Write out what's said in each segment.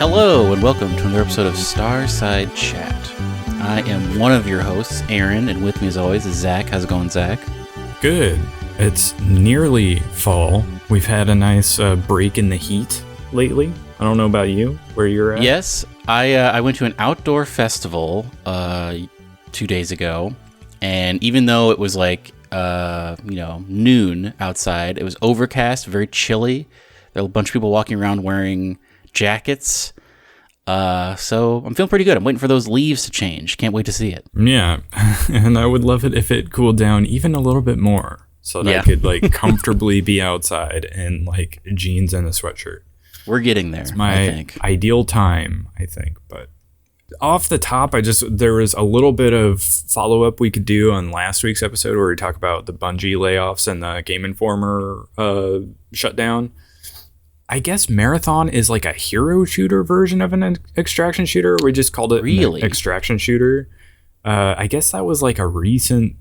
Hello and welcome to another episode of Starside Chat. I am one of your hosts, Aaron, and with me as always is Zach. How's it going, Zach? Good. It's nearly fall. We've had a nice break in the heat lately. I don't know about you, where you're at. Yes, I went to an outdoor festival 2 days ago, and even though it was like noon outside, it was overcast, very chilly. There were a bunch of people walking around wearing jackets. So I'm feeling pretty good. I'm waiting for those leaves to change. Can't wait to see it. Yeah, and I would love it if it cooled down even a little bit more so that I could like comfortably be outside in like jeans and a sweatshirt. We're getting there. It's my ideal time, I think. But off the top, there was a little bit of follow-up we could do on last week's episode where we talk about the Bungie layoffs and the Game Informer shutdown. I guess Marathon is like a hero shooter version of an extraction shooter. We just called it an extraction shooter. I guess that was like a recent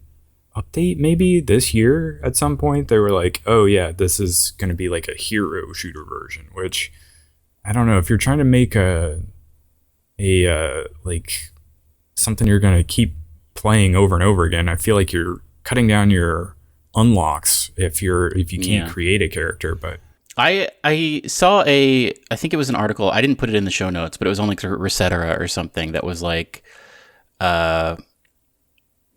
update, maybe this year at some point. They were like, oh yeah, this is going to be like a hero shooter version, which I don't know if you're trying to make a like something you're going to keep playing over and over again. I feel like you're cutting down your unlocks if you can't create a character, but I saw I think it was an article, I didn't put it in the show notes, but it was on like Resetera or something that was like,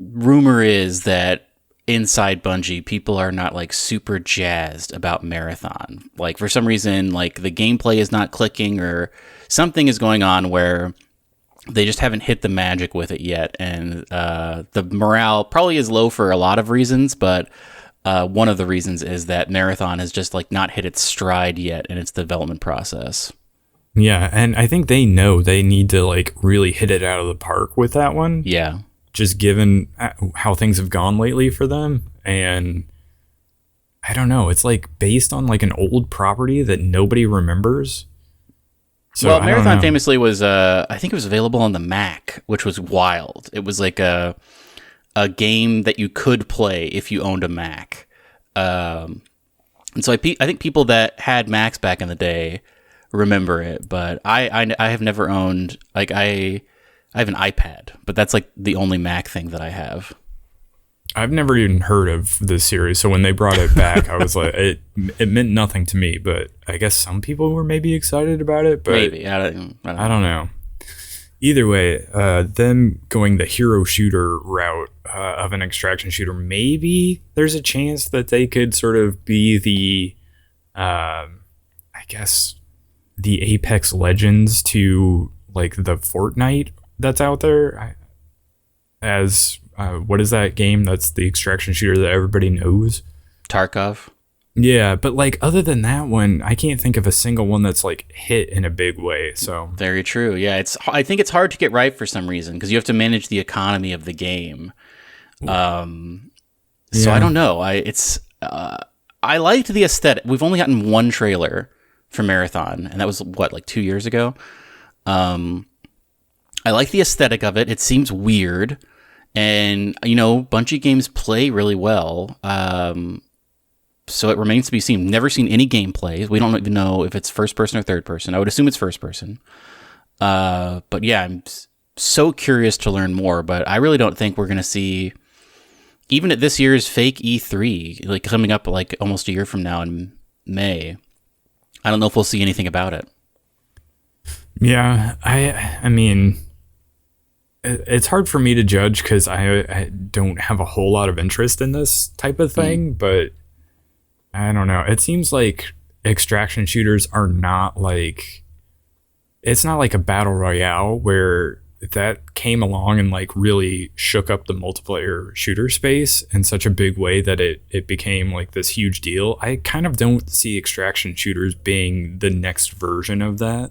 rumor is that inside Bungie, people are not like super jazzed about Marathon. Like for some reason, like the gameplay is not clicking or something is going on where they just haven't hit the magic with it yet. And the morale probably is low for a lot of reasons, but one of the reasons is that Marathon has just like not hit its stride yet in its development process. Yeah, and I think they know they need to like really hit it out of the park with that one. Yeah. Just given how things have gone lately for them. And I don't know, it's like based on like an old property that nobody remembers. So well, Marathon famously was, I think it was available on the Mac, which was wild. It was like a game that you could play if you owned a Mac. And so I think people that had Macs back in the day remember it, but I have never owned, like I have an iPad, but that's like the only Mac thing that I have. I've never even heard of this series, so when they brought it back, I was like, it meant nothing to me, but I guess some people were maybe excited about it, but maybe. I don't know. Either way, them going the hero shooter route of an extraction shooter, maybe there's a chance that they could sort of be the, I guess, the Apex Legends to like the Fortnite that's out there. As what is that game that's the extraction shooter that everybody knows? Tarkov. Yeah, but like other than that one, I can't think of a single one that's like hit in a big way. So very true. Yeah, I think it's hard to get right for some reason because you have to manage the economy of the game. So I don't know. I liked the aesthetic. We've only gotten one trailer for Marathon, and that was like 2 years ago. I like the aesthetic of it. It seems weird, and Bungie games play really well. So it remains to be seen. Never seen any gameplay. We don't even know if it's first person or third person. I would assume it's first person. But yeah, I'm so curious to learn more. But I really don't think we're going to see, even at this year's fake E3, like coming up like almost a year from now in May, I don't know if we'll see anything about it. Yeah, I mean, it's hard for me to judge because I don't have a whole lot of interest in this type of thing, but I don't know. It seems like extraction shooters are not like, it's not like a battle royale where that came along and like really shook up the multiplayer shooter space in such a big way that it became like this huge deal. I kind of don't see extraction shooters being the next version of that.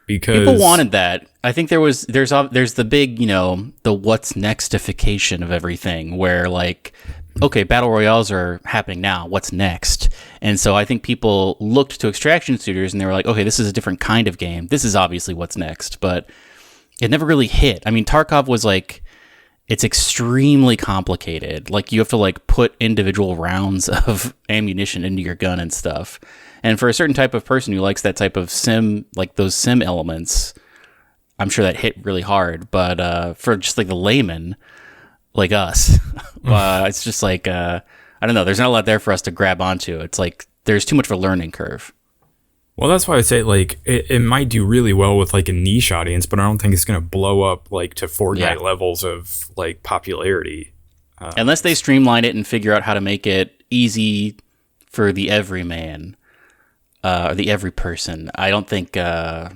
Because people wanted that. I think there's the big, the what's nextification of everything where like, okay, battle royales are happening now. What's next? And so I think people looked to extraction shooters and they were like, okay, this is a different kind of game. This is obviously what's next, but it never really hit. I mean, Tarkov was like, it's extremely complicated. Like you have to like put individual rounds of ammunition into your gun and stuff. And for a certain type of person who likes that type of sim, like those sim elements, I'm sure that hit really hard. But for just like the layman, like us, it's just like, I don't know. There's not a lot there for us to grab onto. It's like there's too much of a learning curve. Well, that's why I say like it might do really well with like a niche audience, but I don't think it's going to blow up like to Fortnite levels of like popularity. Unless they streamline it and figure out how to make it easy for the everyman, or the every person. I don't think. I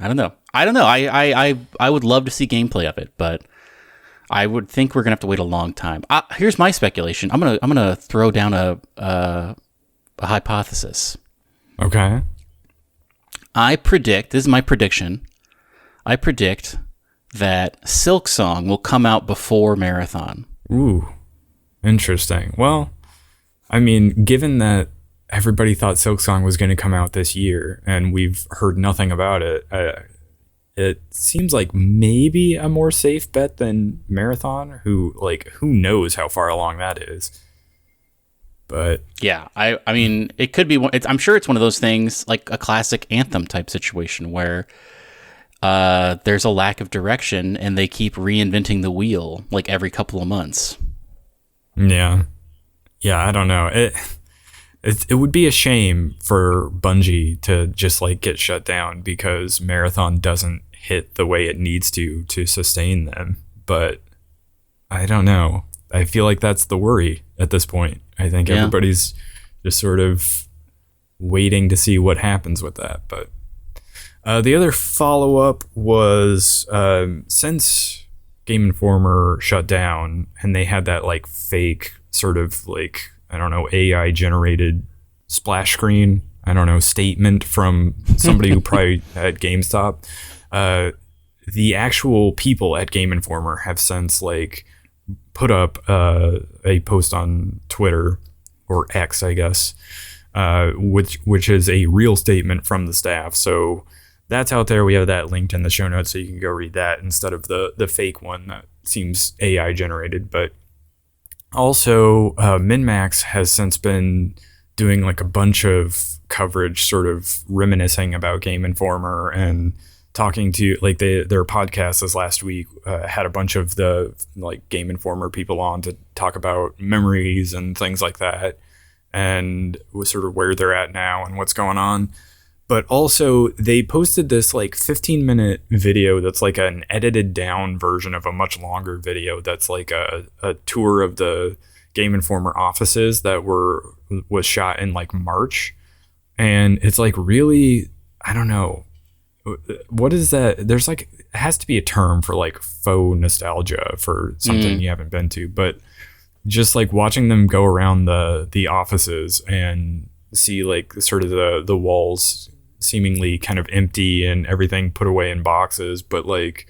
don't know. I would love to see gameplay of it, but I would think we're gonna have to wait a long time. Here's my speculation. I'm gonna throw down a hypothesis. Okay. This is my prediction. I predict that Silksong will come out before Marathon. Ooh, interesting. Well, I mean, given that everybody thought Silksong was going to come out this year and we've heard nothing about it, it seems like maybe a more safe bet than Marathon, who knows how far along that is. But yeah, I mean, it could be. I'm sure it's one of those things, like a classic Anthem type situation where there's a lack of direction and they keep reinventing the wheel like every couple of months. Yeah, I don't know. It would be a shame for Bungie to just like get shut down because Marathon doesn't hit the way it needs to sustain them. But I don't know. I feel like that's the worry at this point. I think everybody's just sort of waiting to see what happens with that. But the other follow-up was since Game Informer shut down and they had that like fake sort of like, I don't know, AI generated splash screen, I don't know, statement from somebody who probably at GameStop. The actual people at Game Informer have since like put up a post on Twitter or X, I guess, which is a real statement from the staff. So that's out there. We have that linked in the show notes, so you can go read that instead of the fake one that seems AI generated. But also, MinMax has since been doing like a bunch of coverage, sort of reminiscing about Game Informer and talking to like their podcast this last week had a bunch of the like Game Informer people on to talk about memories and things like that, and sort of where they're at now and what's going on. But also they posted this like 15-minute video that's like an edited down version of a much longer video that's like a tour of the Game Informer offices that was shot in like March. And it's like really, I don't know, what is that? There's like, it has to be a term for like faux nostalgia for something you haven't been to, but just like watching them go around the offices and see like sort of the walls seemingly kind of empty and everything put away in boxes, but like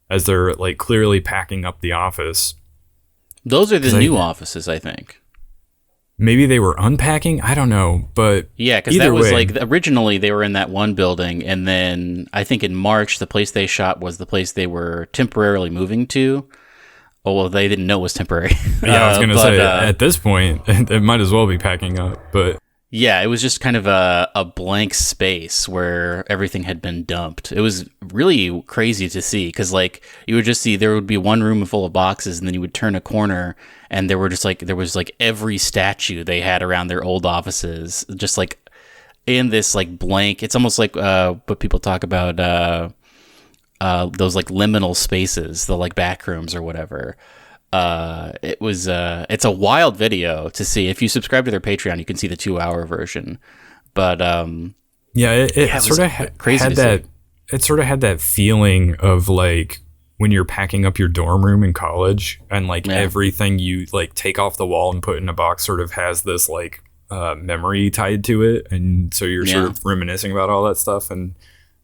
as they're like clearly packing up the office. Those are the new offices, I think. Maybe they were unpacking. I don't know, but yeah, because that was like originally they were in that one building, and then I think in March the place they shot was the place they were temporarily moving to. Oh well, they didn't know it was temporary. Yeah, I was gonna say at this point it might as well be packing up, but yeah, it was just kind of a blank space where everything had been dumped. It was really crazy to see because like you would just see there would be one room full of boxes, and then you would turn a corner and there was like every statue they had around their old offices, just like in this like blank. It's almost like what people talk about those like liminal spaces, the like back rooms or whatever. It's a wild video to see. If you subscribe to their Patreon, you can see the 2-hour version. But it sort of had that. It sort of had that feeling of like when you're packing up your dorm room in college, and like everything you like take off the wall and put in a box sort of has this like memory tied to it, and so you're sort of reminiscing about all that stuff, and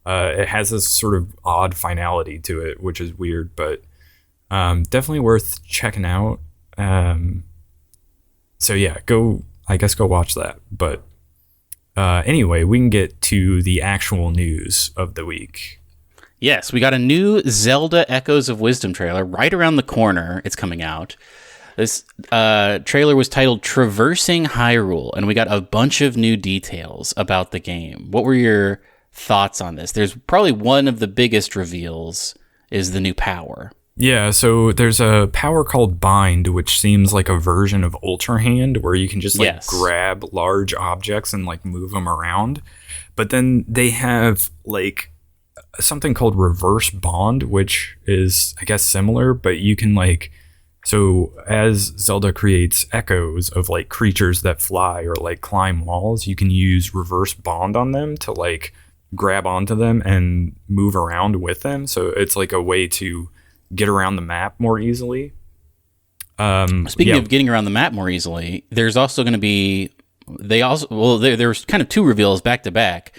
it has this sort of odd finality to it, which is weird, but. Definitely worth checking out. So yeah, go watch that. But anyway, we can get to the actual news of the week. Yes, we got a new Zelda Echoes of Wisdom trailer right around the corner. It's coming out. This trailer was titled Traversing Hyrule, and we got a bunch of new details about the game. What were your thoughts on this? There's probably one of the biggest reveals is the new power. Yeah, so there's a power called Bind, which seems like a version of Ultra Hand, where you can just grab large objects and like move them around. But then they have like something called Reverse Bond, which is, I guess, similar, but you can like, so as Zelda creates echoes of like creatures that fly or like climb walls, you can use Reverse Bond on them to like grab onto them and move around with them. So it's like a way to get around the map more easily. Speaking of getting around the map more easily, there's also going to be, there's kind of two reveals back to back.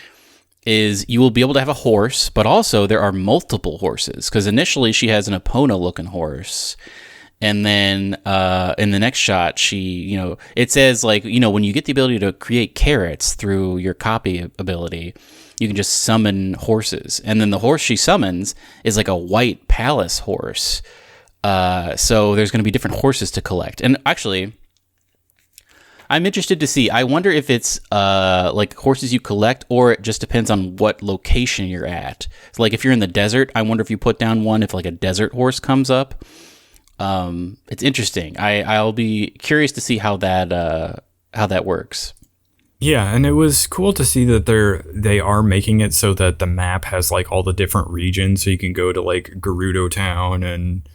Is you will be able to have a horse, but also there are multiple horses. Because initially she has an Epona-looking horse, and then in the next shot, it says like, when you get the ability to create carrots through your copy ability, you can just summon horses. And then the horse she summons is like a white palace horse. So there's going to be different horses to collect. And actually, I'm interested to see. I wonder if it's like horses you collect, or it just depends on what location you're at. So like if you're in the desert, I wonder if you put down one, if like a desert horse comes up. It's interesting. I'll be curious to see how that works. Yeah, and it was cool to see that they are making it so that the map has like all the different regions, so you can go to like Gerudo Town and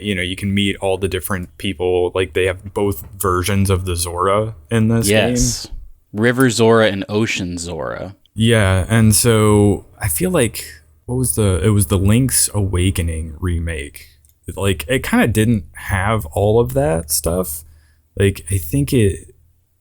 you can meet all the different people. Like they have both versions of the Zora in this game. River Zora and Ocean Zora. Yeah, and so I feel like it was the Link's Awakening remake. Like it kind of didn't have all of that stuff. Like I think it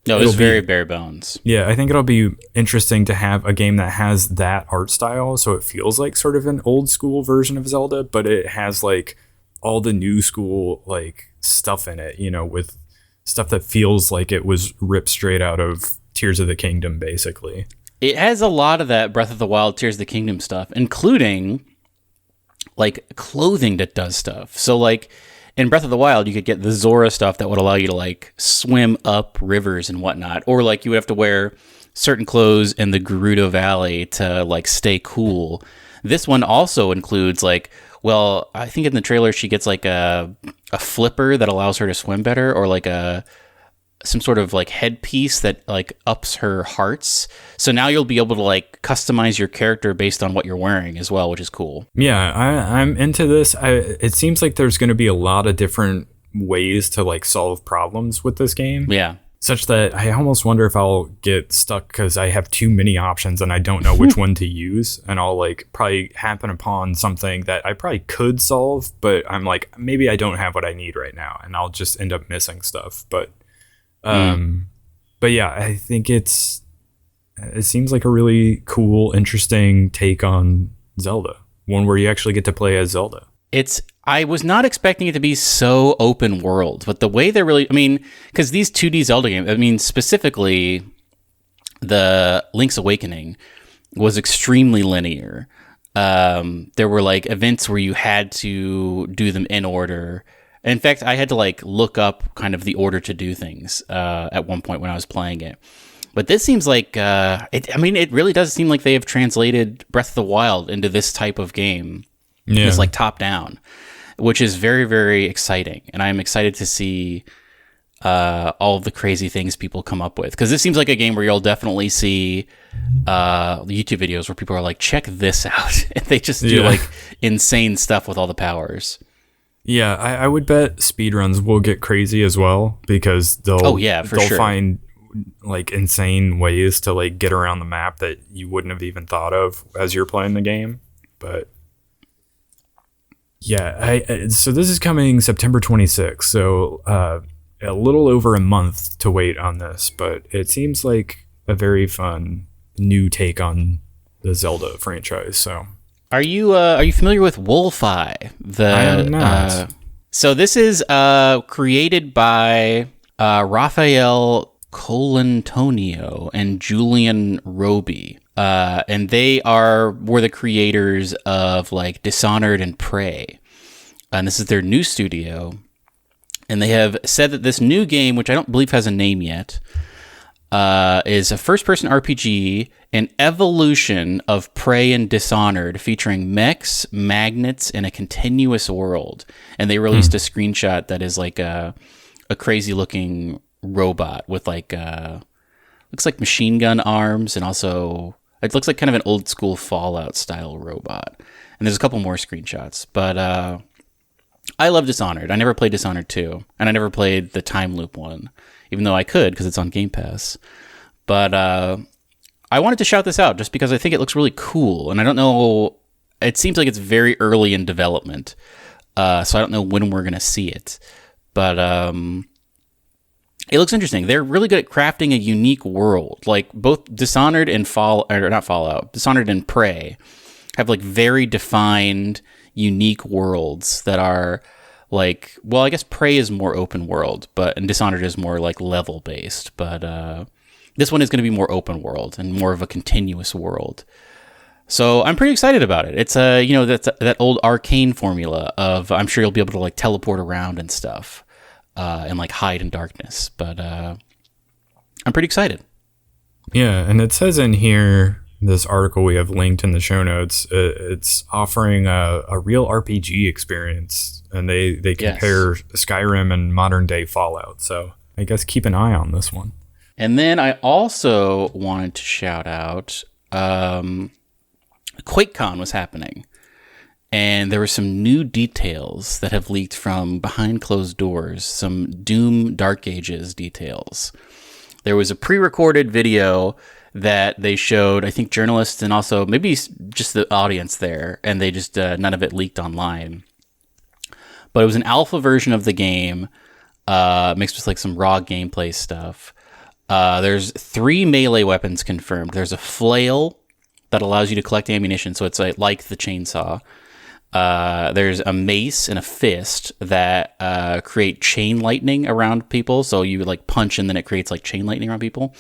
was very bare bones. Yeah, I think it'll be interesting to have a game that has that art style, so it feels like sort of an old school version of Zelda, but it has like all the new school like stuff in it, with stuff that feels like it was ripped straight out of Tears of the Kingdom, basically. It has a lot of that Breath of the Wild, Tears of the Kingdom stuff, including like clothing that does stuff. So like in Breath of the Wild, you could get the Zora stuff that would allow you to like swim up rivers and whatnot, or like you would have to wear certain clothes in the Gerudo Valley to like stay cool. This one also includes like, well, I think in the trailer she gets like a flipper that allows her to swim better, or like some sort of like headpiece that like ups her hearts. So now you'll be able to like customize your character based on what you're wearing as well, which is cool. Yeah, I'm into this. It seems like there's going to be a lot of different ways to like solve problems with this game. Yeah. Such that I almost wonder if I'll get stuck because I have too many options and I don't know which one to use. And I'll like probably happen upon something that I probably could solve, but I'm like, maybe I don't have what I need right now. And I'll just end up missing stuff. But yeah, I think it seems like a really cool, interesting take on Zelda. One where you actually get to play as Zelda. I was not expecting it to be so open world, but the way they're really, because these 2D Zelda games, specifically the Link's Awakening was extremely linear. There were like events where you had to do them in order. In fact, I had to like look up kind of the order to do things at one point when I was playing it. But this seems like, it really does seem like they have translated Breath of the Wild into this type of game. Yeah. It's like top down, which is very, very exciting. And I'm excited to see all of the crazy things people come up with. Because this seems like a game where you'll definitely see YouTube videos where people are like, check this out. And they just do like insane stuff with all the powers. Yeah, I would bet speedruns will get crazy as well, because they'll find like insane ways to like get around the map that you wouldn't have even thought of as you're playing the game. But yeah, so this is coming September 26th, so a little over a month to wait on this, but it seems like a very fun new take on the Zelda franchise. So, are you familiar with Wolfeye? I am not. So this is created by Raphael Colantonio and Julian Roby. and they were the creators of like Dishonored and Prey, and this is their new studio. And they have said that this new game, which I don't believe has a name yet, is a first-person RPG, an evolution of Prey and Dishonored, featuring mechs, magnets, and a continuous world. And they released a screenshot that is like a crazy-looking robot with like looks like machine gun arms, and also it looks like kind of an old-school Fallout-style robot. And there's a couple more screenshots, but I love Dishonored. I never played Dishonored 2, and I never played the time loop one, even though I could because it's on Game Pass. But I wanted to shout this out just because I think it looks really cool, and I don't know, it seems like it's very early in development, so I don't know when we're going to see it. But it looks interesting. They're really good at crafting a unique world. Like both Dishonored and Dishonored and Prey have like very defined, unique worlds that are like, well, I guess Prey is more open world, and Dishonored is more like level based. But this one is going to be more open world and more of a continuous world. So I'm pretty excited about it. It's that old Arcane formula of I'm sure you'll be able to like teleport around and stuff, and like hide in darkness. But I'm pretty excited. Yeah, and it says in here, this article we have linked in the show notes, it's offering a real RPG experience, and they compare Skyrim and modern day Fallout. So I guess keep an eye on this one. And then I also wanted to shout out QuakeCon was happening, and there were some new details that have leaked from behind closed doors, some Doom Dark Ages details. There was a pre-recorded video that they showed, I think, journalists and also maybe just the audience there, and they just, none of it leaked online. But it was an alpha version of the game, mixed with like some raw gameplay stuff. There's 3 melee weapons confirmed. There's a flail that allows you to collect ammunition, so it's like the chainsaw. There's a mace and a fist that create chain lightning around people, so you like punch and then it creates like chain lightning around people.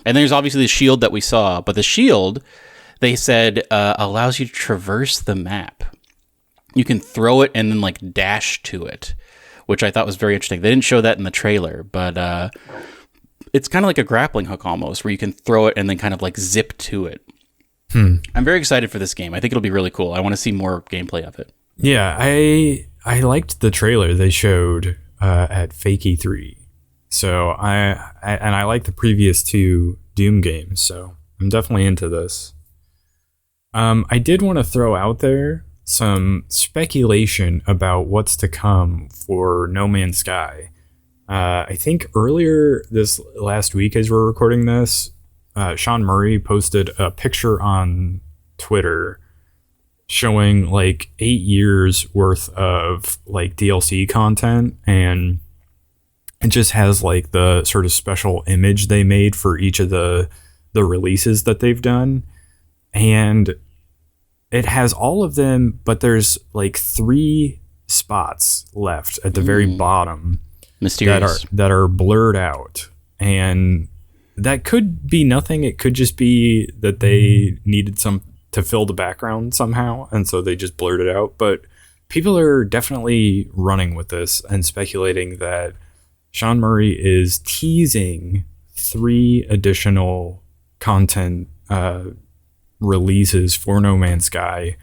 And there's obviously the shield that we saw, but the shield, they said, allows you to traverse the map. You can throw it and then like dash to it, which I thought was very interesting. They didn't show that in the trailer, but it's kind of like a grappling hook almost, where you can throw it and then kind of like zip to it. I'm very excited for this game. I think it'll be really cool. I want to see more gameplay of it. Yeah, I liked the trailer they showed at Fake E3. So I like the previous 2 Doom games, so I'm definitely into this. I did want to throw out there some speculation about what's to come for No Man's Sky. I think earlier this last week, as we're recording this, Sean Murray posted a picture on Twitter showing like 8 years worth of like DLC content, and it just has like the sort of special image they made for each of the releases that they've done. And it has all of them, but there's like 3 spots left at the very bottom. Mysterious. That are blurred out. And that could be nothing. It could just be that they needed some to fill the background somehow, and so they just blurred it out. But people are definitely running with this and speculating that Sean Murray is teasing 3 additional content releases for No Man's Sky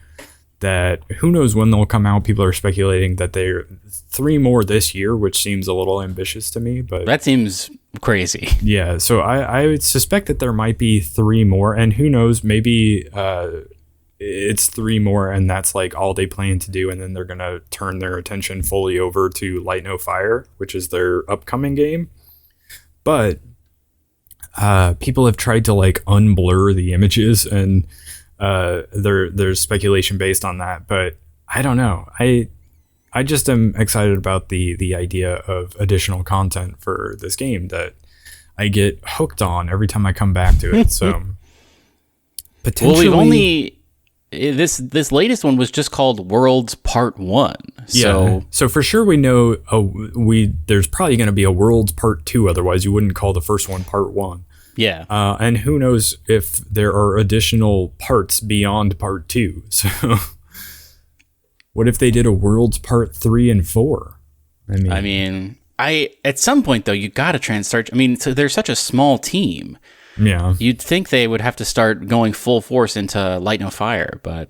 that who knows when they'll come out. People are speculating that they're 3 more this year, which seems a little ambitious to me, but that seems crazy. Yeah, so I would suspect that there might be 3 more, and who knows, maybe it's 3 more and that's like all they plan to do, and then they're gonna turn their attention fully over to Light No Fire, which is their upcoming game. But people have tried to like unblur the images, and there's speculation based on that, but I don't know. I just am excited about the idea of additional content for this game that I get hooked on every time I come back to it. So potentially, well, we've only this latest one was just called Worlds Part 1. So for sure we know there's probably going to be a Worlds Part 2. Otherwise, you wouldn't call the first one Part 1. Yeah. And who knows if there are additional parts beyond part 2. So what if they did a Worlds Part 3 and 4? I at some point though, you got to start. I mean, so they're such a small team. Yeah. You'd think they would have to start going full force into Light No Fire, but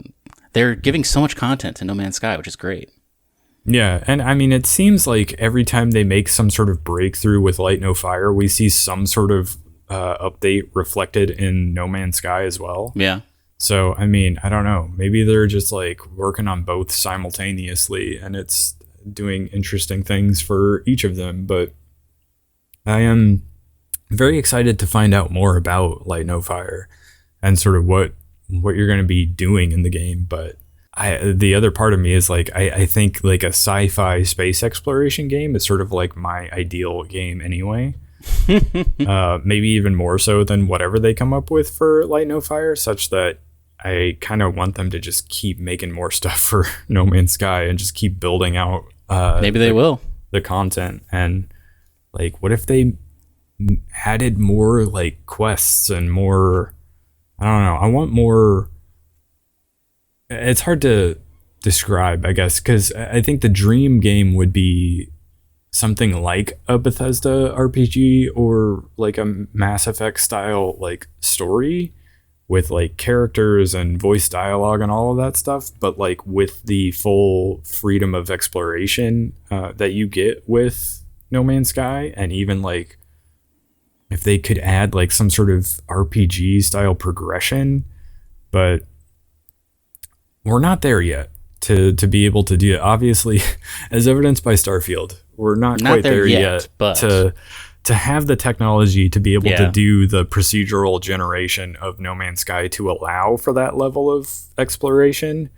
they're giving so much content to No Man's Sky, which is great. Yeah, and I mean, it seems like every time they make some sort of breakthrough with Light No Fire, we see some sort of update reflected in No Man's Sky as well. Yeah. So, I mean, I don't know. Maybe they're just like working on both simultaneously, and it's doing interesting things for each of them. But I am very excited to find out more about Light No Fire and sort of what you're going to be doing in the game. But the other part of me is like, I think like a sci-fi space exploration game is sort of like my ideal game anyway. Maybe even more so than whatever they come up with for Light No Fire, such that I kind of want them to just keep making more stuff for No Man's Sky and just keep building out maybe they will the content. And like, what if they added more like quests and more, I don't know, I want more. It's hard to describe, I guess, because I think the dream game would be something like a Bethesda RPG or like a Mass Effect style like story with like characters and voice dialogue and all of that stuff, but like with the full freedom of exploration that you get with No Man's Sky. And even like if they could add like some sort of RPG style progression, but we're not there yet to be able to do it. Obviously, as evidenced by Starfield, we're not quite there yet but to have the technology to be able to do the procedural generation of No Man's Sky to allow for that level of exploration,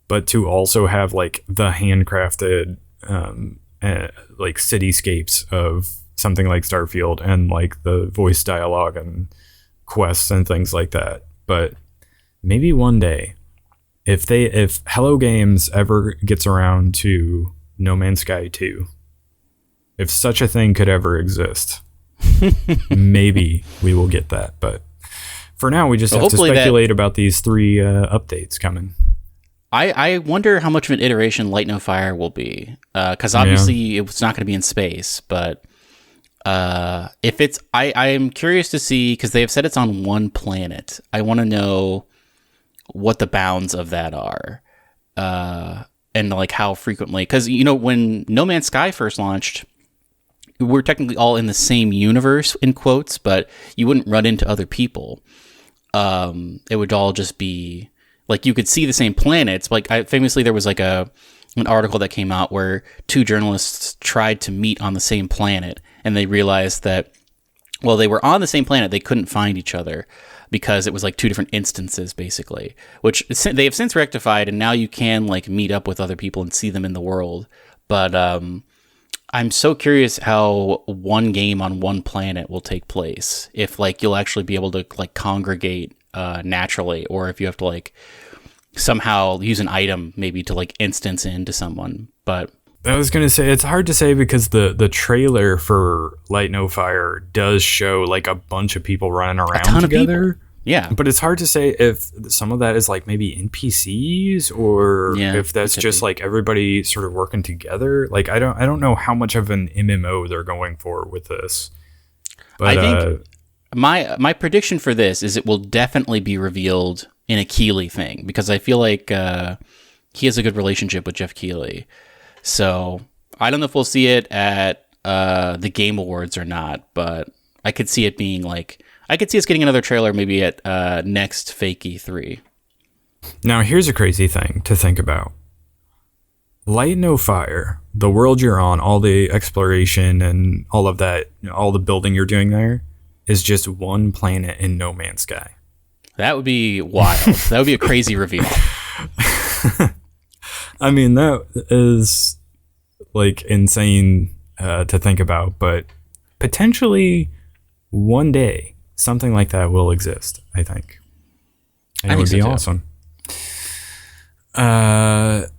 but to also have like the handcrafted like cityscapes of something like Starfield and like the voice dialogue and quests and things like that. But maybe one day, if Hello Games ever gets around to No Man's Sky 2, if such a thing could ever exist, maybe we will get that. But for now, we just have to speculate about these 3 updates coming. I wonder how much of an iteration Light No Fire will be, because obviously it's not going to be in space. But if it's, I am curious to see, because they have said it's on one planet. I want to know what the bounds of that are, and like how frequently. Because when No Man's Sky first launched, we're technically all in the same universe in quotes, but you wouldn't run into other people. It would all just be like you could see the same planets. Like famously, there was like an article that came out where 2 journalists tried to meet on the same planet, and they realized that while they were on the same planet, they couldn't find each other because it was like 2 different instances, basically, which they have since rectified, and now you can like meet up with other people and see them in the world. But I'm so curious how one game on one planet will take place. If like you'll actually be able to like congregate naturally, or if you have to like somehow use an item maybe to like instance into someone. But I was gonna say, it's hard to say because the trailer for Light No Fire does show like a bunch of people running around together. Yeah, but it's hard to say if some of that is like maybe NPCs or if that's just like everybody sort of working together. Like I don't know how much of an MMO they're going for with this. But I think my prediction for this is it will definitely be revealed in a Keighley thing, because I feel like he has a good relationship with Jeff Keighley. So I don't know if we'll see it at the Game Awards or not, but I could see it being like, I could see us getting another trailer maybe at next fake E3. Now, here's a crazy thing to think about. Light No Fire, the world you're on, all the exploration and all of that, all the building you're doing there, is just one planet in No Man's Sky. That would be wild. That would be a crazy reveal. I mean, that is like insane to think about, but potentially one day something like that will exist, I think. And it would be awesome.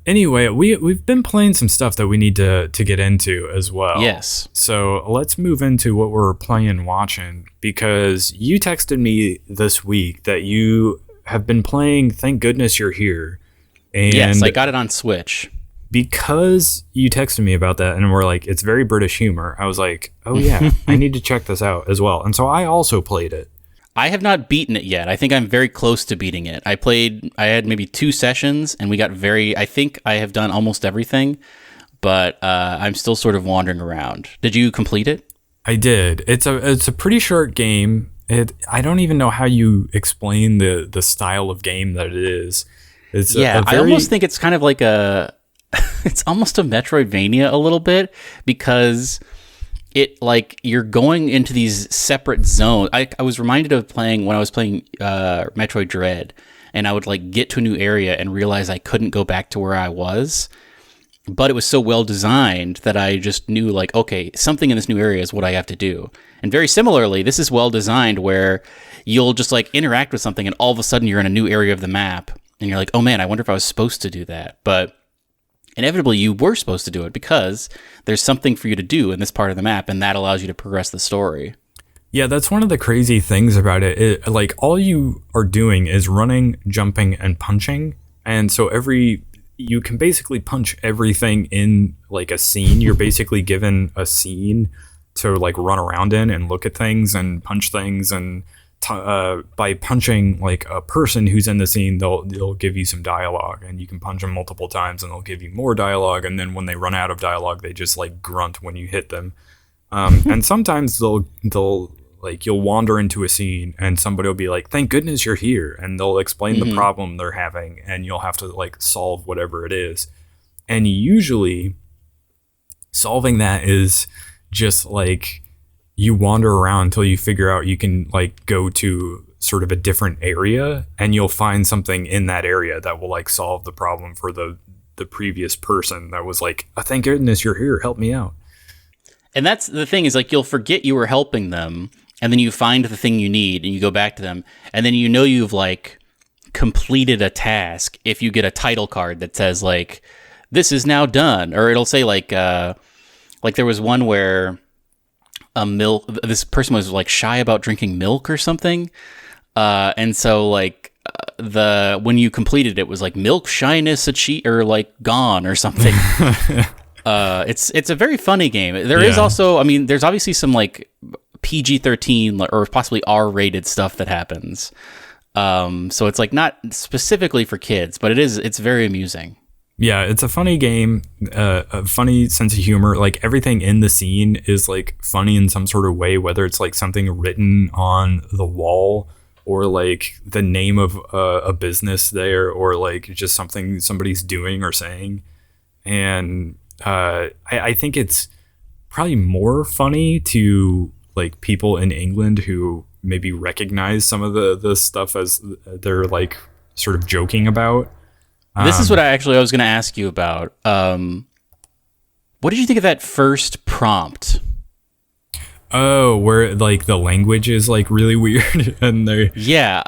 Anyway, we've been playing some stuff that we need to get into as well. Yes. So let's move into what we're playing and watching, because you texted me this week that you have been playing Thank Goodness You're Here. And yes, I got it on Switch. Because you texted me about that and we're like, it's very British humor, I was like, oh yeah, I need to check this out as well. And so I also played it. I have not beaten it yet. I think I'm very close to beating it. I had maybe 2 sessions and I think I have done almost everything, but I'm still sort of wandering around. Did you complete it? I did. It's a pretty short game. I don't even know how you explain the style of game that it is. I almost think it's kind of like it's almost a Metroidvania a little bit, because it, like, you're going into these separate zones. I was reminded of when I was playing Metroid Dread, and I would like get to a new area and realize I couldn't go back to where I was, but it was so well designed that I just knew, like, okay, something in this new area is what I have to do. And very similarly, this is well designed where you'll just like interact with something and all of a sudden you're in a new area of the map and you're like, oh man, I wonder if I was supposed to do that. But inevitably you were supposed to do it because there's something for you to do in this part of the map, and that allows you to progress the story. Yeah, that's one of the crazy things about it. Like, all you are doing is running, jumping, and punching. And so you can basically punch everything in like a scene. You're basically given a scene to like run around in and look at things and punch things, and by punching like a person who's in the scene, they'll give you some dialogue, and you can punch them multiple times and they'll give you more dialogue. And then when they run out of dialogue, they just like grunt when you hit them. And sometimes they'll like, you'll wander into a scene and somebody will be like, thank goodness you're here, and they'll explain the problem they're having, and you'll have to like solve whatever it is. And usually solving that is just like, you wander around until you figure out you can like go to sort of a different area, and you'll find something in that area that will like solve the problem for the previous person that was like, oh, thank goodness you're here, help me out. And that's the thing, is like, you'll forget you were helping them, and then you find the thing you need and you go back to them, and then you know you've like completed a task if you get a title card that says like, this is now done. Or it'll say like there was one where this person was like shy about drinking milk or something, and so like when you completed it was like milk shyness or like gone or something. It's a very funny game. There is also, I mean, there's obviously some like PG-13 or possibly R-rated stuff that happens, so it's like not specifically for kids, but it's very amusing. Yeah, it's a funny game, a funny sense of humor. Like, everything in the scene is like funny in some sort of way, whether it's like something written on the wall, or like the name of a business there, or like just something somebody's doing or saying. And I think it's probably more funny to like people in England who maybe recognize some of the stuff as they're like sort of joking about. This is what I was going to ask you about. What did you think of that first prompt? Oh, where like the language is like really weird, and they do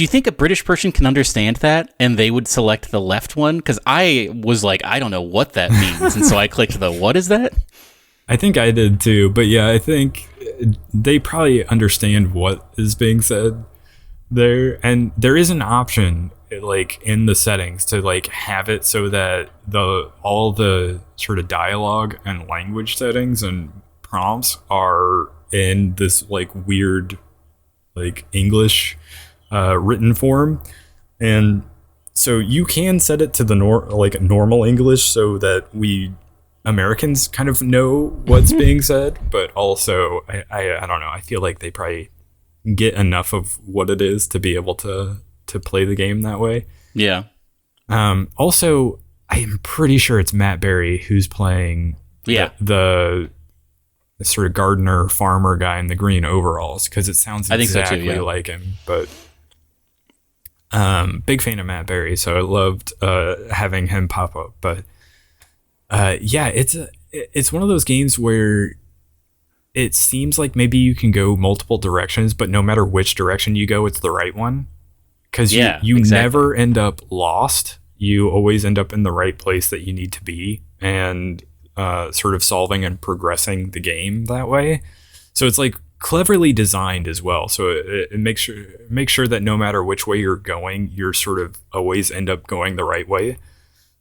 you think a British person can understand that and they would select the left one? Because I was like, I don't know what that means, and so I clicked what is that? I think I did too, but yeah, I think they probably understand what is being said there, and there is an option like in the settings to like have it so that all the sort of dialogue and language settings and prompts are in this like weird like English written form. And so you can set it to the normal English so that we Americans kind of know what's being said, but also I don't know, I feel like they probably get enough of what it is to be able to play the game that way. Yeah. Also, I'm pretty sure it's Matt Berry who's playing the sort of gardener farmer guy in the green overalls, because it sounds exactly like him. But big fan of Matt Berry, so I loved having him pop up. But it's one of those games where it seems like maybe you can go multiple directions, but no matter which direction you go, it's the right one. Because you never end up lost. you always end up in the right place that you need to be, and sort of solving and progressing the game that way. So it's like cleverly designed as well. So it makes sure that no matter which way you're going, you're sort of always end up going the right way.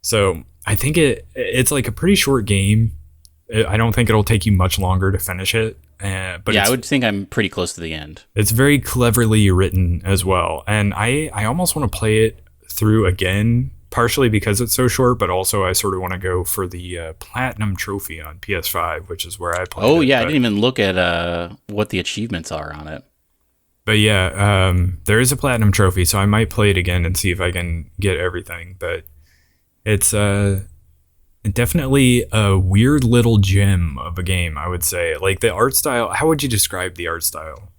So I think it's like a pretty short game. I don't think it'll take you much longer to finish it. But yeah, I would think I'm pretty close to the end. It's very cleverly written as well. And I almost want to play it through again, partially because it's so short, but also I sort of want to go for the Platinum Trophy on PS5, which is where I played it. Oh, yeah, I didn't even look at what the achievements are on it. But yeah, there is a Platinum Trophy, so I might play it again and see if I can get everything. But it's definitely a weird little gem of a game, I would say. Like the art style, how would you describe the art style?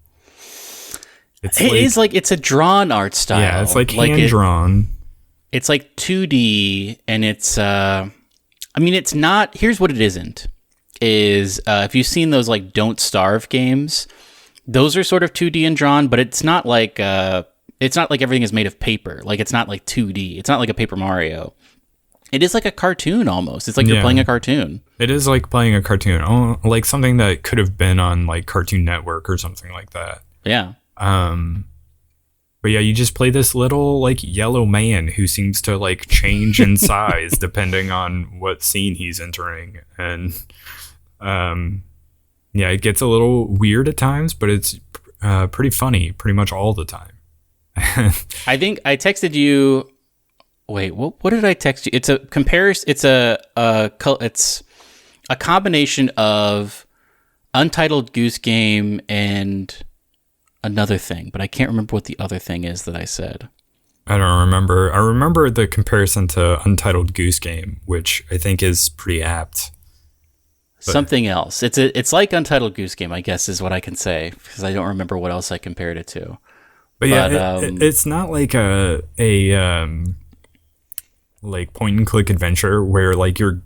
It's a drawn art style. Yeah, it's like hand-drawn. It's like 2D, and it's it's not. Here's what it isn't. If you've seen those like Don't Starve games, those are sort of 2D and drawn, but it's not like everything is made of paper. Like it's not like 2D. It's not like a Paper Mario. It is like a cartoon almost. It's like you're playing a cartoon. It is like playing a cartoon, like something that could have been on like Cartoon Network or something like that. Yeah. But yeah, you just play this little like yellow man who seems to like change in size depending on what scene he's entering. And yeah, it gets a little weird at times, but it's pretty funny pretty much all the time. I think I texted you. Wait, what did I text you? It's a comparison. It's a combination of Untitled Goose Game and another thing, but I can't remember what the other thing is that I said. I don't remember. I remember the comparison to Untitled Goose Game, which I think is pretty apt. But something else. It's like Untitled Goose Game, I guess, is what I can say, because I don't remember what else I compared it to. But yeah, it's not like a like point and click adventure where like you're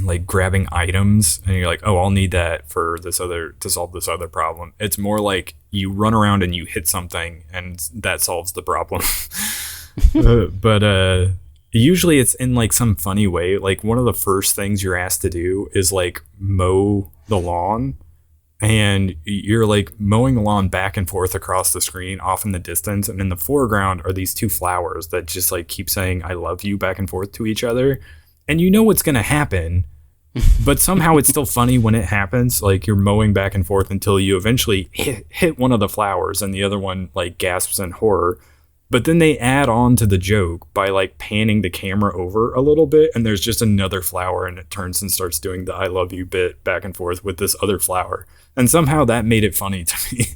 like grabbing items and you're like, oh, I'll need that to solve this other problem. It's more like you run around and you hit something and that solves the problem. But usually it's in like some funny way. Like one of the first things you're asked to do is like mow the lawn, and you're like mowing the lawn back and forth across the screen off in the distance, and in the foreground are these two flowers that just like keep saying I love you back and forth to each other, and you know what's gonna happen, but somehow it's still funny when it happens. Like you're mowing back and forth until you eventually hit one of the flowers and the other one like gasps in horror. But then they add on to the joke by like panning the camera over a little bit, and there's just another flower, and it turns and starts doing the I love you bit back and forth with this other flower. And somehow that made it funny to me.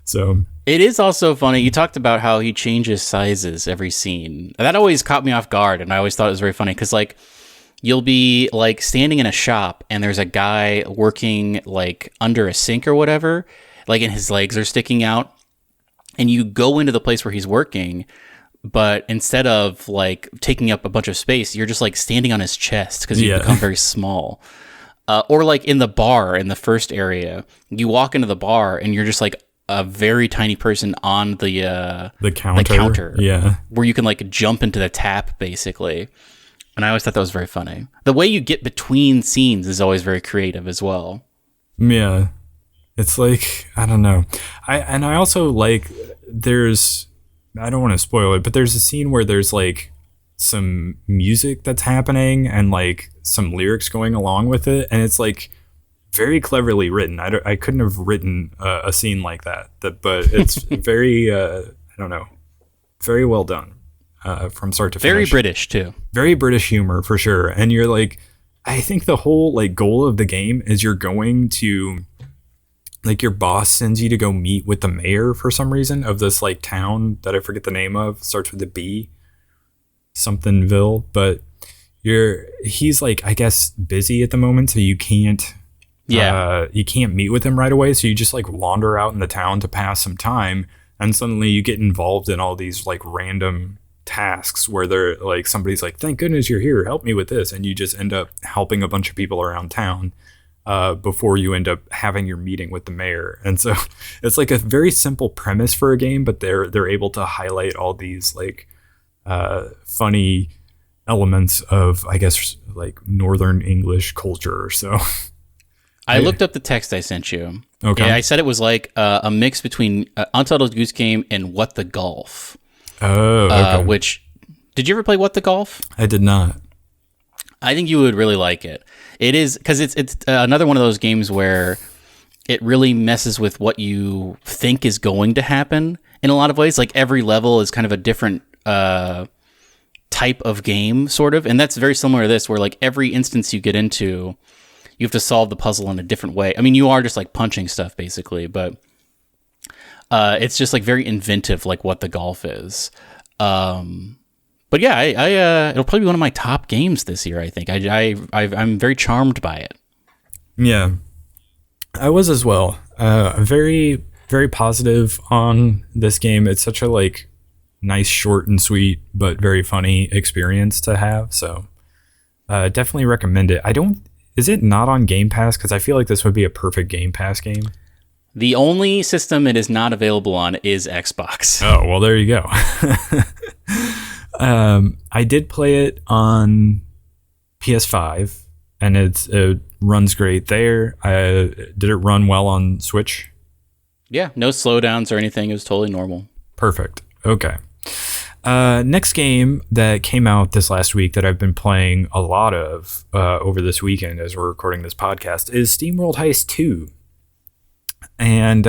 So it is also funny. You talked about how he changes sizes every scene. That always caught me off guard, and I always thought it was very funny because like you'll be like standing in a shop and there's a guy working like under a sink or whatever, like and his legs are sticking out. And you go into the place where he's working, but instead of like taking up a bunch of space, you're just like standing on his chest because you've become very small. Or like in the bar, in the first area, you walk into the bar and you're just like a very tiny person on the counter, where you can like jump into the tap basically. And I always thought that was very funny. The way you get between scenes is always very creative as well. Yeah. It's like, I don't know. I also like, I don't want to spoil it, but there's a scene where there's like some music that's happening and like some lyrics going along with it. And it's like very cleverly written. I couldn't have written a scene like that, but it's very, I don't know, very well done from start to finish. Very British too. Very British humor for sure. And you're like, I think the whole like goal of the game is you're going to, like your boss sends you to go meet with the mayor for some reason of this like town that I forget the name of, starts with a B, somethingville, but he's like, I guess busy at the moment, so you can't meet with him right away. So you just like wander out in the town to pass some time, and suddenly you get involved in all these like random tasks where they're like, somebody's like, thank goodness you're here, help me with this, and you just end up helping a bunch of people around town. Before you end up having your meeting with the mayor. And so it's like a very simple premise for a game, but they're able to highlight all these like funny elements of, I guess, like Northern English culture or so. I looked up the text I sent you. Okay. Yeah, I said it was like a mix between Untitled Goose Game and What the Golf. Oh, okay. Which, did you ever play What the Golf? I did not. I think you would really like it. It is, because it's another one of those games where it really messes with what you think is going to happen in a lot of ways. Like every level is kind of a different type of game, sort of. And that's very similar to this, where like every instance you get into, you have to solve the puzzle in a different way. I mean, you are just like punching stuff basically, but it's just like very inventive, like What the Golf is. But yeah, it'll probably be one of my top games this year. I think I'm very charmed by it. Yeah, I was as well. Very, very positive on this game. It's such a like nice, short and sweet, but very funny experience to have. So definitely recommend it. Is it not on Game Pass? Because I feel like this would be a perfect Game Pass game. The only system it is not available on is Xbox. Oh, well, there you go. I did play it on PS5, and it runs great there. Did it run well on Switch? Yeah, no slowdowns or anything. It was totally normal. Perfect. Okay. Next game that came out this last week that I've been playing a lot of over this weekend as we're recording this podcast is SteamWorld Heist 2. And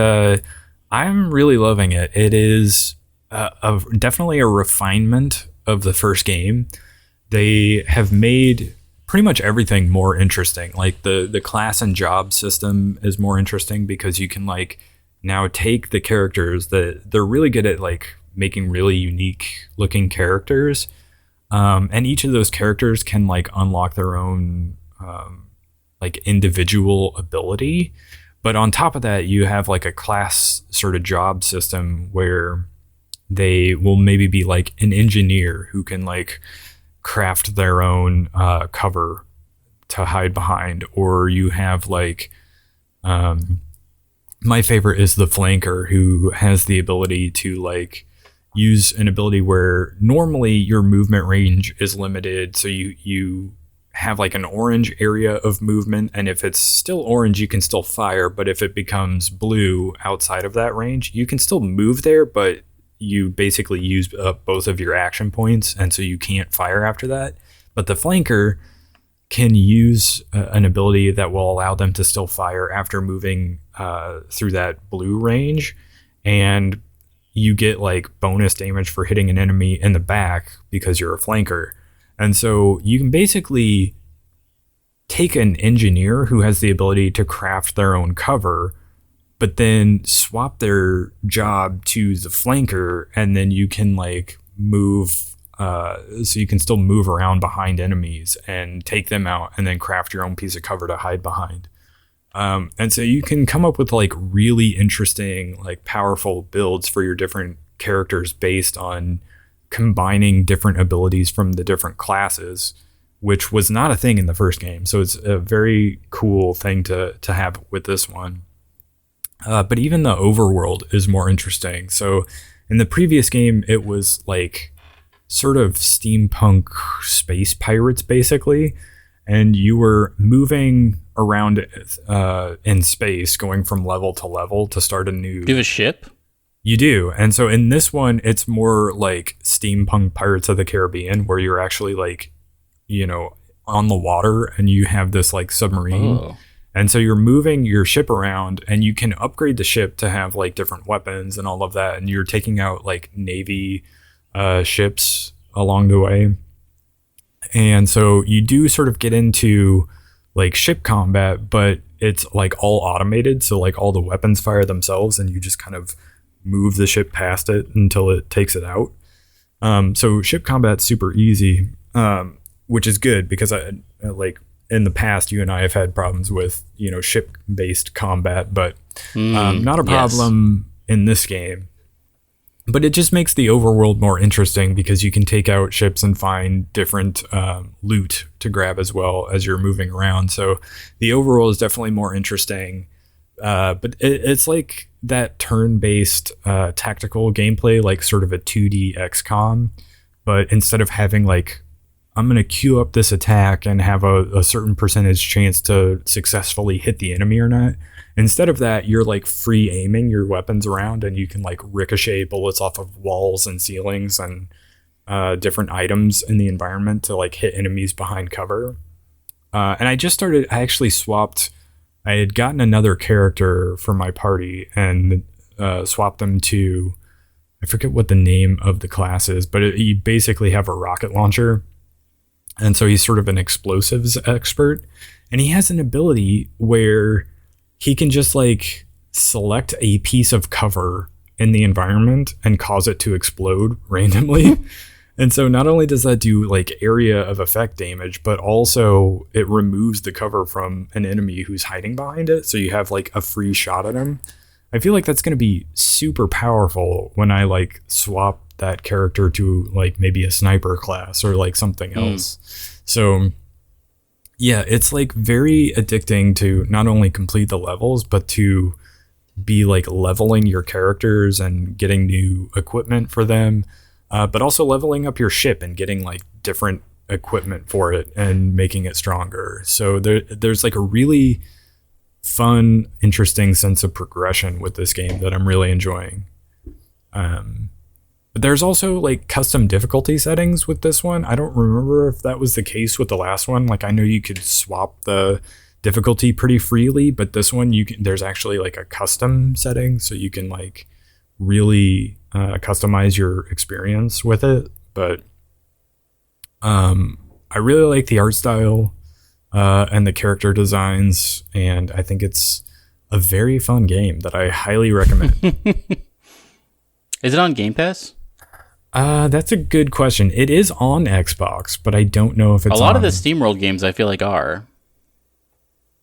I'm really loving it. It is definitely a refinement of the first game. They have made pretty much everything more interesting. Like the class and job system is more interesting because you can like now take the characters that they're really good at like making really unique looking characters. And each of those characters can like unlock their own like individual ability. But on top of that, you have like a class sort of job system where they will maybe be like an engineer who can like craft their own cover to hide behind. Or you have like, my favorite is the flanker, who has the ability to like use an ability where normally your movement range is limited. So you have like an orange area of movement, and if it's still orange you can still fire, but if it becomes blue outside of that range you can still move there, but you basically use up both of your action points, and so you can't fire after that. But the flanker can use an ability that will allow them to still fire after moving through that blue range, and you get like bonus damage for hitting an enemy in the back because you're a flanker. And so you can basically take an engineer who has the ability to craft their own cover, but then swap their job to the flanker, and then you can like move, so you can still move around behind enemies and take them out, and then craft your own piece of cover to hide behind. And so you can come up with like really interesting, like powerful builds for your different characters based on combining different abilities from the different classes, which was not a thing in the first game. So it's a very cool thing to have with this one. But even the overworld is more interesting. So in the previous game, it was like sort of steampunk space pirates, basically. And you were moving around in space, going from level to level to start a new... Do you have a ship? You do. And so in this one, it's more like steampunk Pirates of the Caribbean, where you're actually like, you know, on the water and you have this like submarine. Oh. And so you're moving your ship around, and you can upgrade the ship to have like different weapons and all of that. And you're taking out like Navy ships along the way. And so you do sort of get into like ship combat, but it's like all automated. So like all the weapons fire themselves, and you just kind of move the ship past it until it takes it out. So ship combat's super easy, which is good because I like in the past, you and I have had problems with, you know, ship based combat, but not a problem in this game. But it just makes the overworld more interesting because you can take out ships and find different loot to grab as well as you're moving around. So the overworld is definitely more interesting. But it's like that turn-based tactical gameplay, like sort of a 2D XCOM. But instead of having like I'm going to queue up this attack and have a certain percentage chance to successfully hit the enemy or not. Instead of that, you're like free aiming your weapons around, and you can like ricochet bullets off of walls and ceilings and different items in the environment to like hit enemies behind cover. And I actually swapped. I had gotten another character for my party and swapped them to, I forget what the name of the class is, but you basically have a rocket launcher. And so he's sort of an explosives expert. And he has an ability where he can just like select a piece of cover in the environment and cause it to explode randomly. And so not only does that do like area of effect damage, but also it removes the cover from an enemy who's hiding behind it. So you have like a free shot at him. I feel like that's going to be super powerful when I like swap that character to like maybe a sniper class or like something else. So yeah, it's like very addicting to not only complete the levels, but to be like leveling your characters and getting new equipment for them. But also leveling up your ship and getting like different equipment for it and making it stronger. So there's like a really fun, interesting sense of progression with this game that I'm really enjoying. But there's also like custom difficulty settings with this one. I don't remember if that was the case with the last one. Like I know you could swap the difficulty pretty freely, but this one there's actually like a custom setting, so you can like really customize your experience with it. But I really like the art style and the character designs, and I think it's a very fun game that I highly recommend. Is it on Game Pass? That's a good question. It is on Xbox, but I don't know if it's a lot of the SteamWorld games I feel like are.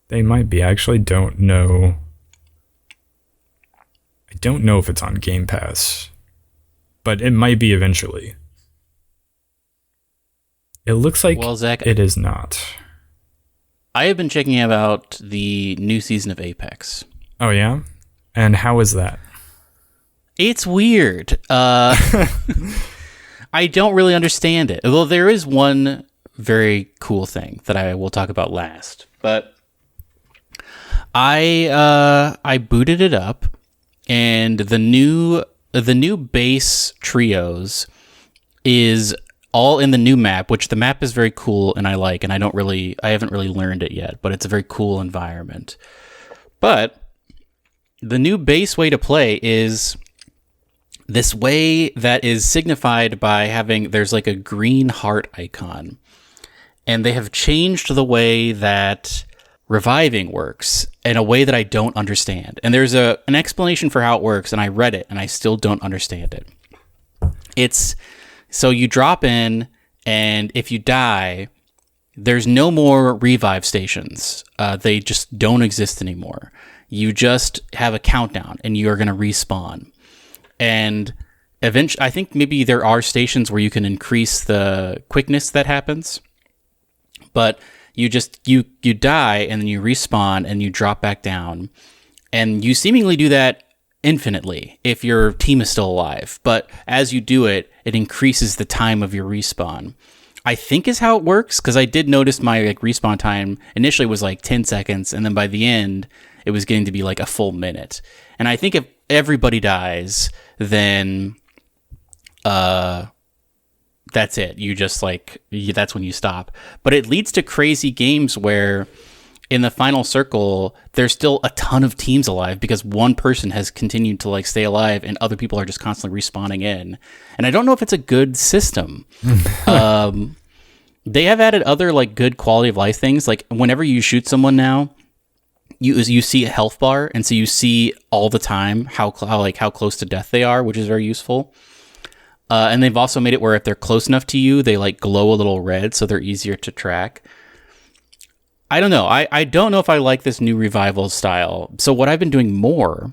They might be. I actually don't know. I don't know if it's on Game Pass, but it might be eventually. It looks like Zach, it is not. I have been checking out the new season of Apex. Oh, yeah? And how is that? It's weird. I don't really understand it. Although there is one very cool thing that I will talk about last. But I booted it up, and the new base trios is all in the new map, which the map is very cool and I like, and I haven't really learned it yet, but it's a very cool environment. But the new base way to play is this way that is signified by there's like a green heart icon. And they have changed the way that reviving works in a way that I don't understand. And there's an explanation for how it works, and I read it, and I still don't understand it. It's, so you drop in, and if you die, there's no more revive stations. They just don't exist anymore. You just have a countdown, and you are going to respawn. And eventually, I think maybe there are stations where you can increase the quickness that happens, but you die and then you respawn and you drop back down, and you seemingly do that infinitely if your team is still alive. But as you do it, it increases the time of your respawn, I think is how it works, because I did notice my like respawn time initially was like 10 seconds, and then by the end it was getting to be like a full minute. And I think if everybody dies, then that's it. You just that's when you stop. But it leads to crazy games where in the final circle, there's still a ton of teams alive because one person has continued to like stay alive and other people are just constantly respawning in. And I don't know if it's a good system. They have added other like good quality of life things. Like whenever you shoot someone now, you see a health bar, and so you see all the time how close to death they are, which is very useful. And they've also made it where if they're close enough to you, they like glow a little red, so they're easier to track. I don't know. I don't know if I like this new revival style. So what I've been doing more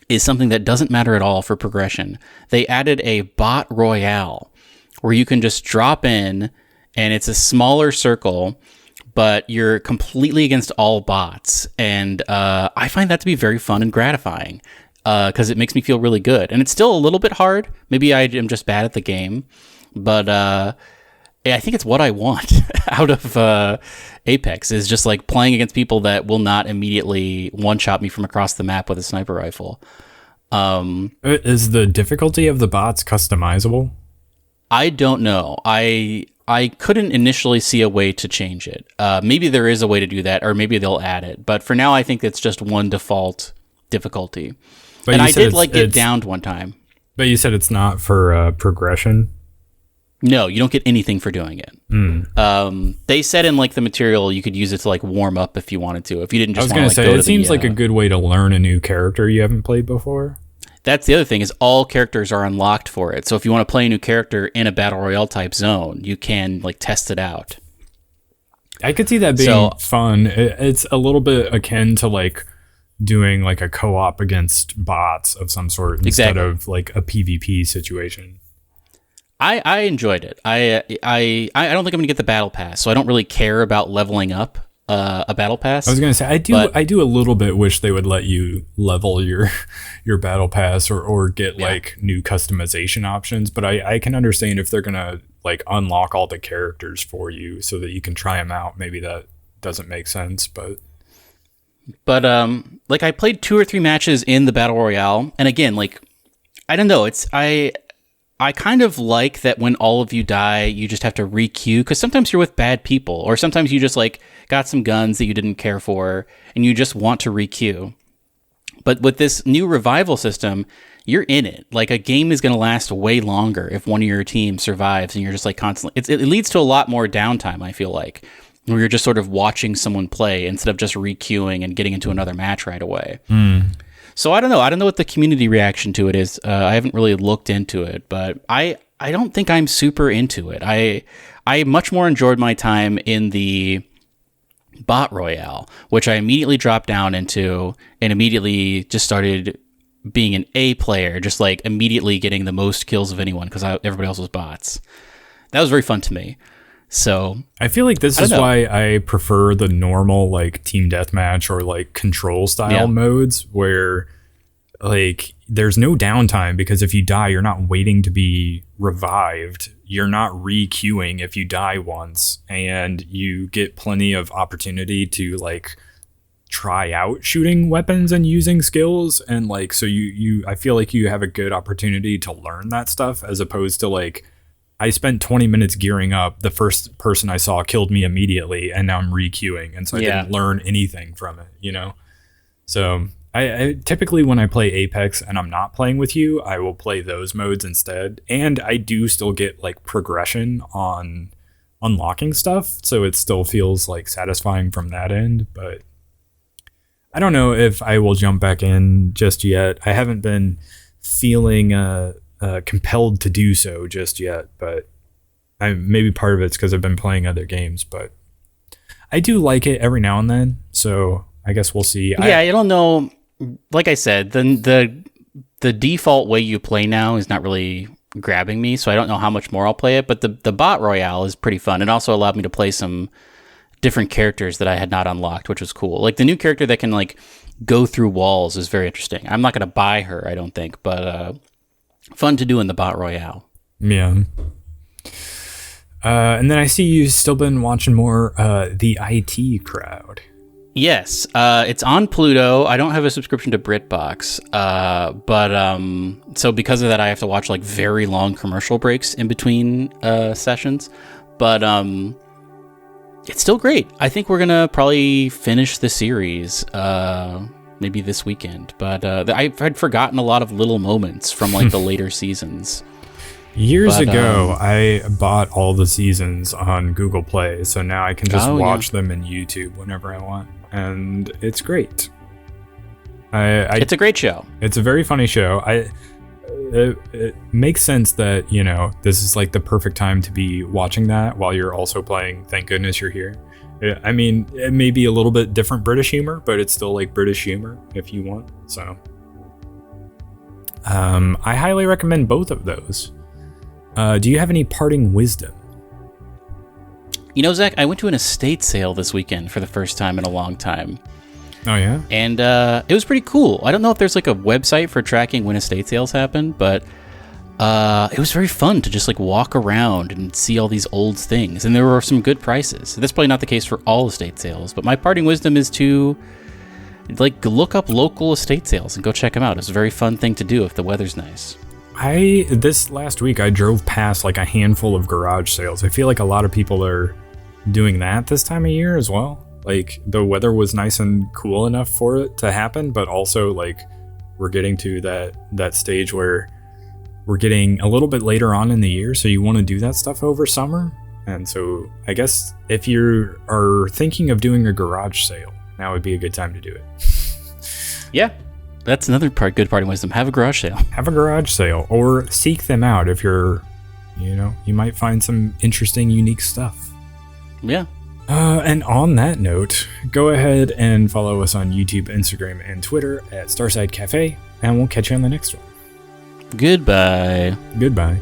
is something that doesn't matter at all for progression. They added a bot royale where you can just drop in, and it's a smaller circle, but you're completely against all bots. And I find that to be very fun and gratifying because it makes me feel really good. And it's still a little bit hard. Maybe I am just bad at the game, but I think it's what I want out of Apex, is just like playing against people that will not immediately one-shot me from across the map with a sniper rifle. Is the difficulty of the bots customizable? I don't know. I couldn't initially see a way to change it. Maybe there is a way to do that, or maybe they'll add it. But for now, I think it's just one default difficulty. But and I did get downed one time. But you said it's not for progression? No, you don't get anything for doing it. They said in like the material you could use it to like warm up if you wanted to. If you didn't just want to like, go to it seems like a good way to learn a new character you haven't played before. That's the other thing, is all characters are unlocked for it. So if you want to play a new character in a battle royale type zone, you can like test it out. I could see that being fun. It's a little bit akin to like doing like a co-op against bots of some sort instead of like a PvP situation. I enjoyed it. I don't think I'm gonna get the battle pass, so I don't really care about leveling up a battle pass. I was gonna say I do a little bit wish they would let you level your battle pass or get like new customization options, but I can understand if they're gonna like unlock all the characters for you so that you can try them out. Maybe that doesn't make sense, but like I played 2 or 3 matches in the battle royale, and again, like I don't know, I kind of like that when all of you die, you just have to re-queue, because sometimes you're with bad people, or sometimes you just like got some guns that you didn't care for, and you just want to re-queue. But with this new revival system, you're in it. Like a game is going to last way longer if one of your team survives, and you're just like constantly. It leads to a lot more downtime, I feel like, where you're just sort of watching someone play instead of just re-queuing and getting into another match right away. So I don't know. I don't know what the community reaction to it is. I haven't really looked into it, but I don't think I'm super into it. I much more enjoyed my time in the bot royale, which I immediately dropped down into and immediately just started being an A player, just like immediately getting the most kills of anyone because everybody else was bots. That was very fun to me. So I feel like this is why I prefer the normal like team deathmatch or like control style modes where like there's no downtime, because if you die, you're not waiting to be revived. You're not re-queuing if you die once, and you get plenty of opportunity to like try out shooting weapons and using skills. And like, so I feel like you have a good opportunity to learn that stuff, as opposed to like, I spent 20 minutes gearing up. The first person I saw killed me immediately, and now I'm re-queuing, and so I didn't learn anything from it, you know? So I typically, when I play Apex and I'm not playing with you, I will play those modes instead. And I do still get like progression on unlocking stuff, so it still feels like satisfying from that end. But I don't know if I will jump back in just yet. I haven't been feeling compelled to do so just yet, but maybe part of it's because I've been playing other games, but I do like it every now and then, so I guess we'll see. I don't know. Like I said, the default way you play now is not really grabbing me, so I don't know how much more I'll play it, but the bot royale is pretty fun. It also allowed me to play some different characters that I had not unlocked, which was cool. Like the new character that can like go through walls is very interesting. I'm not going to buy her, I don't think, but fun to do in the bot royale. Yeah. And then I see you've still been watching more the IT Crowd. Yes, it's on Pluto. I don't have a subscription to BritBox, but so because of that, I have to watch like very long commercial breaks in between sessions. But it's still great. I think we're gonna probably finish the series maybe this weekend. But I'd forgotten a lot of little moments from like the later seasons. Years ago, I bought all the seasons on Google Play, so now I can just watch them in YouTube whenever I want, and it's great. It's a great show. It's a very funny show. It makes sense that, you know, this is like the perfect time to be watching that while you're also playing Thank Goodness You're Here. I mean, it may be a little bit different British humor, but it's still like British humor if you want. So I highly recommend both of those. Do you have any parting wisdom? You know, Zach, I went to an estate sale this weekend for the first time in a long time. Oh, yeah? And it was pretty cool. I don't know if there's like a website for tracking when estate sales happen, but It was very fun to just like walk around and see all these old things, and there were some good prices. That's probably not the case for all estate sales, but my parting wisdom is to like look up local estate sales and go check them out. It's a very fun thing to do if the weather's nice. This last week I drove past like a handful of garage sales. I feel like a lot of people are doing that this time of year as well. Like the weather was nice and cool enough for it to happen, but also like we're getting to that stage where we're getting a little bit later on in the year, so you want to do that stuff over summer. And so I guess if you are thinking of doing a garage sale, now would be a good time to do it. Yeah, that's another good parting wisdom. Have a garage sale. Have a garage sale, or seek them out if you're, you might find some interesting, unique stuff. Yeah. And on that note, go ahead and follow us on YouTube, Instagram, and Twitter at Starside Cafe, and we'll catch you on the next one. Goodbye. Goodbye.